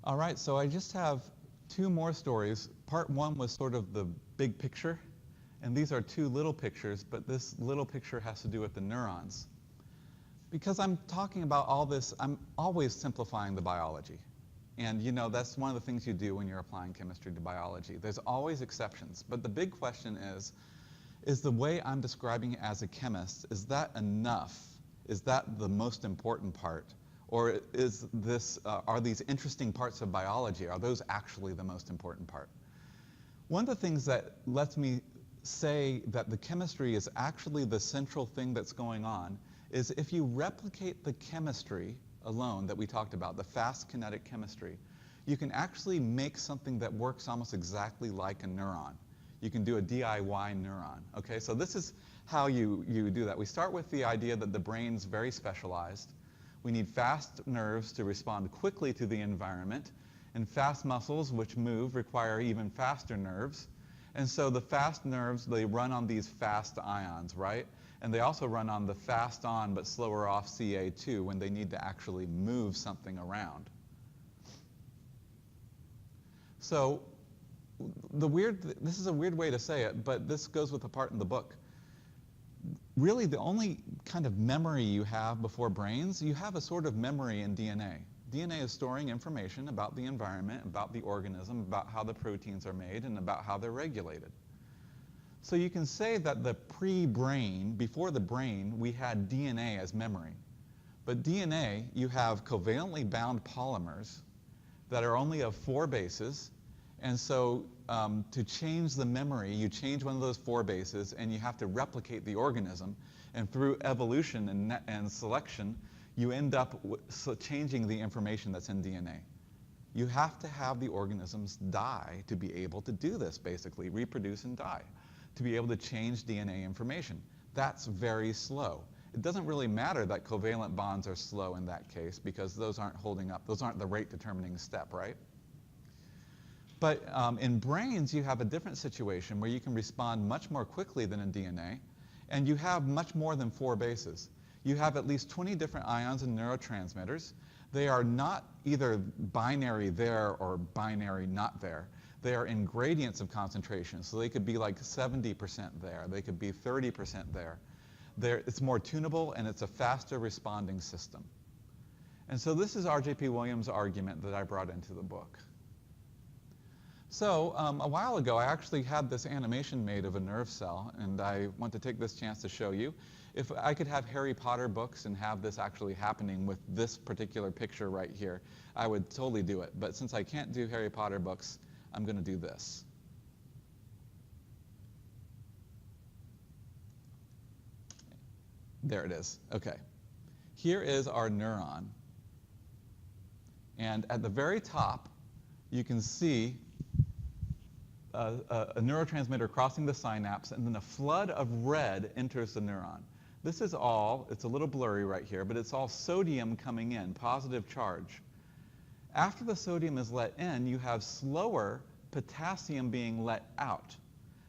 All right, so I just have two more stories. Part one was sort of the big picture, and these are two little pictures, but this little picture has to do with the neurons. Because I'm talking about all this, I'm always simplifying the biology. And you know, that's one of the things you do when you're applying chemistry to biology. There's always exceptions, but the big question is the way I'm describing it as a chemist, is that enough? Is that the most important part? Or is this, are these interesting parts of biology, are those actually the most important part? One of the things that lets me say that the chemistry is actually the central thing that's going on is if you replicate the chemistry alone that we talked about, the fast kinetic chemistry, you can actually make something that works almost exactly like a neuron. You can do a DIY neuron, okay? So this is how you do that. We start with the idea that the brain's very specialized. We need fast nerves to respond quickly to the environment, and fast muscles, which move, require even faster nerves. And so the fast nerves, they run on these fast ions, right? And they also run on the fast on but slower off CA2 when they need to actually move something around. So this is a weird way to say it, but this goes with the part in the book. Really, the only kind of memory you have before brains, you have a sort of memory in DNA. DNA is storing information about the environment, about the organism, about how the proteins are made, and about how they're regulated. So you can say that the pre-brain, before the brain, we had DNA as memory. But DNA, you have covalently bound polymers that are only of 4 bases. And so to change the memory, you change one of those 4 bases, and you have to replicate the organism. And through evolution and selection, you end up changing the information that's in DNA. You have to have the organisms die to be able to do this, basically, reproduce and die, to be able to change DNA information. That's very slow. It doesn't really matter that covalent bonds are slow in that case, because those aren't holding up. Those aren't the rate-determining step, right? But in brains, you have a different situation where you can respond much more quickly than in DNA, and you have much more than 4 bases. You have at least 20 different ions and neurotransmitters. They are not either binary there or binary not there. They are in gradients of concentration, so they could be like 70% there. They could be 30% there. It's more tunable, and it's a faster responding system. And so this is R.J.P. Williams' argument that I brought into the book. So a while ago, I actually had this animation made of a nerve cell, and I want to take this chance to show you. If I could have Harry Potter books and have this actually happening with this particular picture right here, I would totally do it. But since I can't do Harry Potter books, I'm going to do this. There it is. Okay. Here is our neuron. And at the very top, you can see a neurotransmitter crossing the synapse, and then a flood of red enters the neuron. This is all, it's a little blurry right here, but it's all sodium coming in, positive charge. After the sodium is let in, you have slower potassium being let out.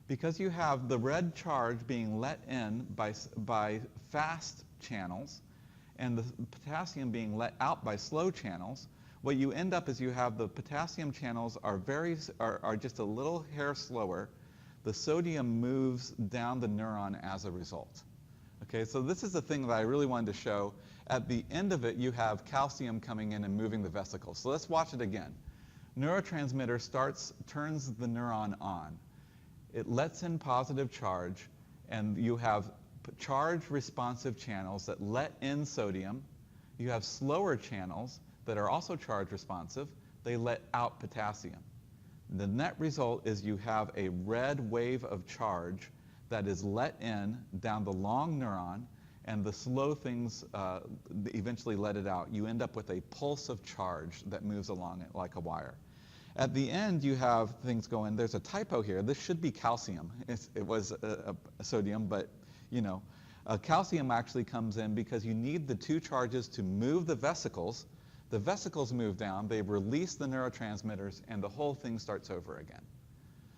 Because you have the red charge being let in by fast channels, and the potassium being let out by slow channels, what you end up is you have the potassium channels are just a little hair slower. The sodium moves down the neuron as a result. Okay, so this is the thing that I really wanted to show. At the end of it, you have calcium coming in and moving the vesicles. So let's watch it again. Neurotransmitter turns the neuron on. It lets in positive charge, and you have charge-responsive channels that let in sodium. You have slower channels that are also charge-responsive. They let out potassium. The net result is you have a red wave of charge that is let in down the long neuron, and the slow things eventually let it out. You end up with a pulse of charge that moves along it like a wire. At the end, you have things going. There's a typo here. This should be calcium. It was a sodium, but you know, calcium actually comes in because you need the 2 charges to move the vesicles. The vesicles move down, they release the neurotransmitters, and the whole thing starts over again.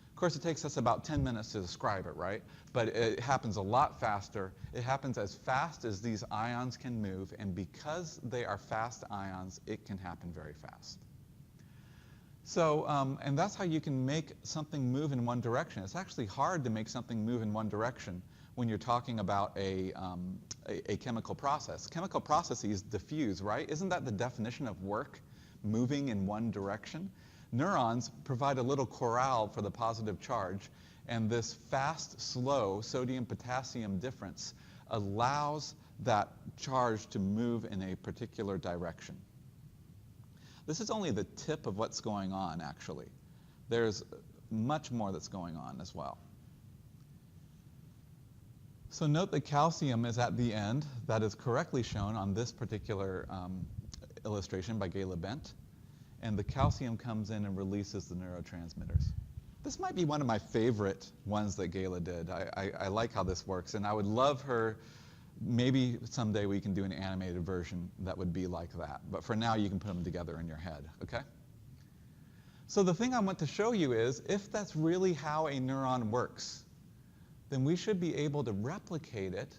Of course, it takes us about 10 minutes to describe it, right? But it happens a lot faster. It happens as fast as these ions can move, and because they are fast ions, it can happen very fast. So, and that's how you can make something move in one direction. It's actually hard to make something move in one direction when you're talking about a chemical process. Chemical processes diffuse, right? Isn't that the definition of work, moving in one direction? Neurons provide a little corral for the positive charge, and this fast, slow sodium-potassium difference allows that charge to move in a particular direction. This is only the tip of what's going on, actually. There's much more that's going on as well. So note that calcium is at the end. That is correctly shown on this particular illustration by Gayla Bent. And the calcium comes in and releases the neurotransmitters. This might be one of my favorite ones that Gayla did. I like how this works, and I would love her. Maybe someday we can do an animated version that would be like that. But for now, you can put them together in your head, okay? So the thing I want to show you is, if that's really how a neuron works, then we should be able to replicate it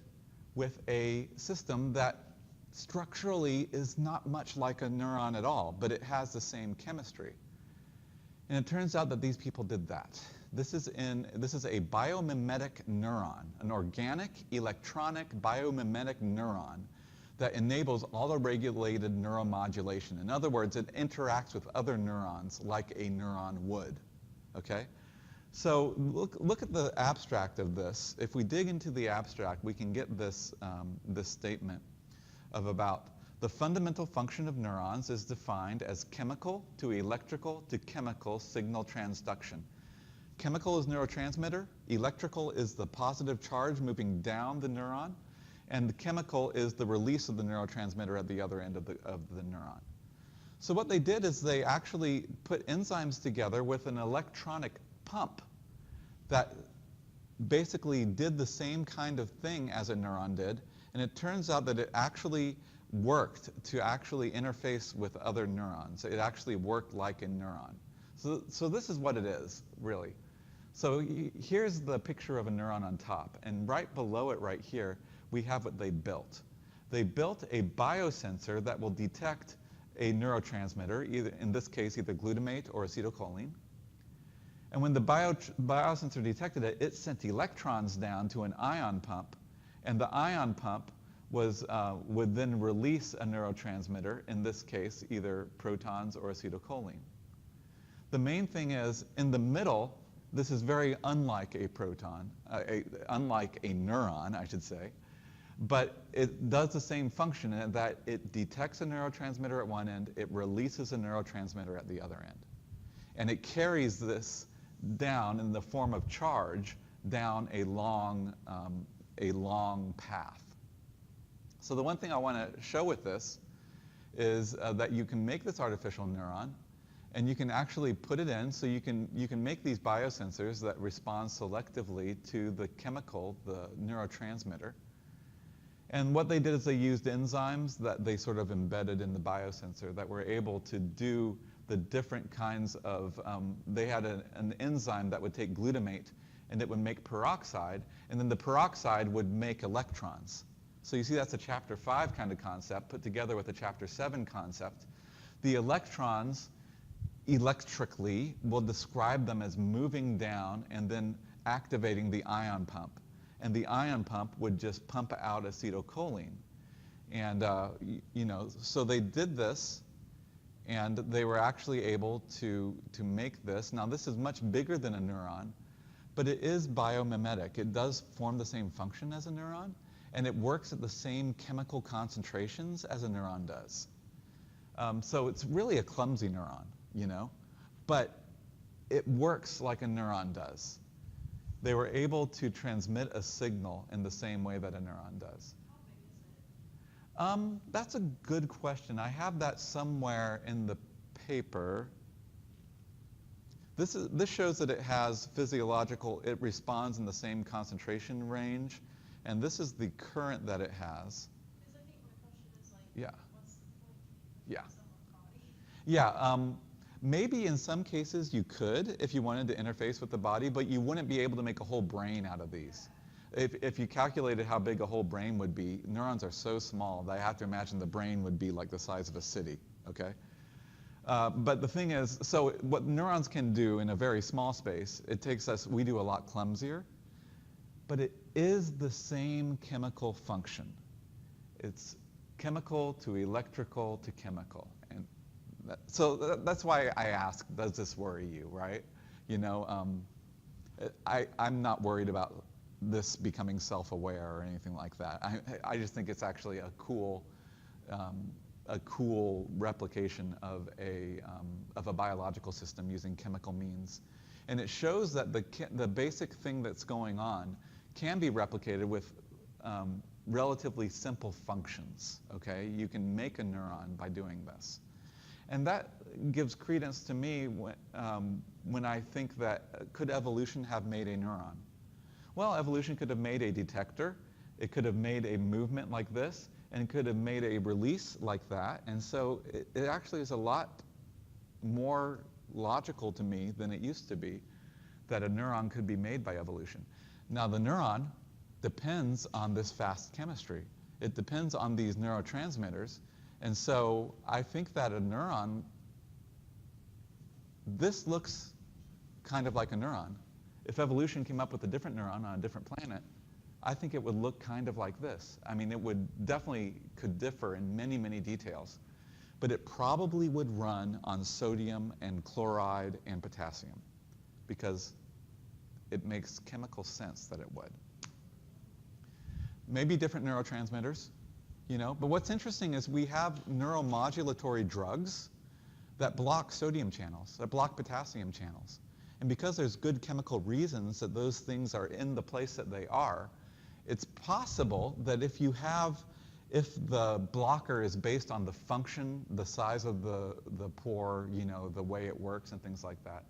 with a system that structurally is not much like a neuron at all, but it has the same chemistry. And it turns out that these people did that. This is a biomimetic neuron, an organic, electronic, biomimetic neuron that enables auto-regulated neuromodulation. In other words, it interacts with other neurons like a neuron would, okay? So look at the abstract of this. If we dig into the abstract, we can get this, this statement of about the fundamental function of neurons is defined as chemical to electrical to chemical signal transduction. Chemical is neurotransmitter, electrical is the positive charge moving down the neuron, and the chemical is the release of the neurotransmitter at the other end of the neuron. So what they did is they actually put enzymes together with an electronic pump that basically did the same kind of thing as a neuron did, and it turns out that it actually worked to actually interface with other neurons. It actually worked like a neuron. So this is what it is, really. So here's the picture of a neuron on top, and right below it right here, we have what they built. They built a biosensor that will detect a neurotransmitter, either, in this case, either glutamate or acetylcholine. And when the biosensor detected it, it sent electrons down to an ion pump, and the ion pump would then release a neurotransmitter, in this case, either protons or acetylcholine. The main thing is, in the middle, this is very unlike a proton, unlike a neuron, I should say, but it does the same function in that it detects a neurotransmitter at one end, it releases a neurotransmitter at the other end. And it carries this down in the form of charge down a long path. So the one thing I want to show with this is that you can make this artificial neuron, and you can actually put it in, so you can make these biosensors that respond selectively to the chemical, the neurotransmitter. And what they did is they used enzymes that they sort of embedded in the biosensor that were able to do the different kinds of, they had an enzyme that would take glutamate and it would make peroxide, and then the peroxide would make electrons. So you see that's a chapter 5 kind of concept put together with a chapter 7 concept. The electrons electrically will describe them as moving down and then activating the ion pump. And the ion pump would just pump out acetylcholine. And so they did this, and they were actually able to make this. Now this is much bigger than a neuron, but it is biomimetic. It does form the same function as a neuron, and it works at the same chemical concentrations as a neuron does. So it's really a clumsy neuron, but it works like a neuron does. They were able to transmit a signal in the same way that a neuron does. How big is it? That's a good question. I have that somewhere in the paper. This shows that it has physiological, it responds in the same concentration range, and this is the current that it has. Because I think my question is like, Yeah. what's the point? Yeah. Someone's body? Yeah, maybe in some cases you could if you wanted to interface with the body, but you wouldn't be able to make a whole brain out of these. If you calculated how big a whole brain would be, neurons are so small that I have to imagine the brain would be like the size of a city, okay? But the thing is, so what neurons can do in a very small space, we do a lot clumsier, but it is the same chemical function. It's chemical to electrical to chemical. And that's why I ask, does this worry you, right? You know, I'm not worried about this becoming self-aware or anything like that. I just think it's actually a cool replication of a biological system using chemical means. And it shows that the basic thing that's going on can be replicated with relatively simple functions, okay? You can make a neuron by doing this. And that gives credence to me when I think that could evolution have made a neuron? Well, evolution could have made a detector. It could have made a movement like this, and could have made a release like that. And so it actually is a lot more logical to me than it used to be that a neuron could be made by evolution. Now, the neuron depends on this fast chemistry. It depends on these neurotransmitters. And so I think that a neuron, this looks kind of like a neuron. If evolution came up with a different neuron on a different planet, I think it would look kind of like this. I mean, it would definitely could differ in many, many details, but it probably would run on sodium and chloride and potassium because it makes chemical sense that it would. Maybe different neurotransmitters, you know, but what's interesting is we have neuromodulatory drugs that block sodium channels, that block potassium channels. And because there's good chemical reasons that those things are in the place that they are, it's possible that if the blocker is based on the function, the size of the pore, you know, the way it works and things like that,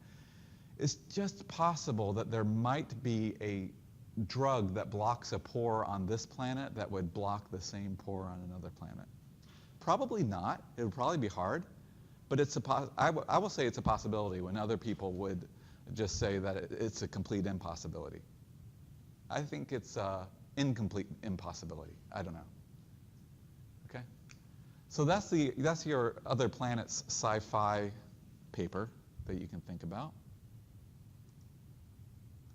it's just possible that there might be a drug that blocks a pore on this planet that would block the same pore on another planet. Probably not. It would probably be hard, but I will say it's a possibility when other people would just say that it's a complete impossibility. I think it's incomplete impossibility. I don't know. Okay, so that's your other planets sci-fi paper that you can think about.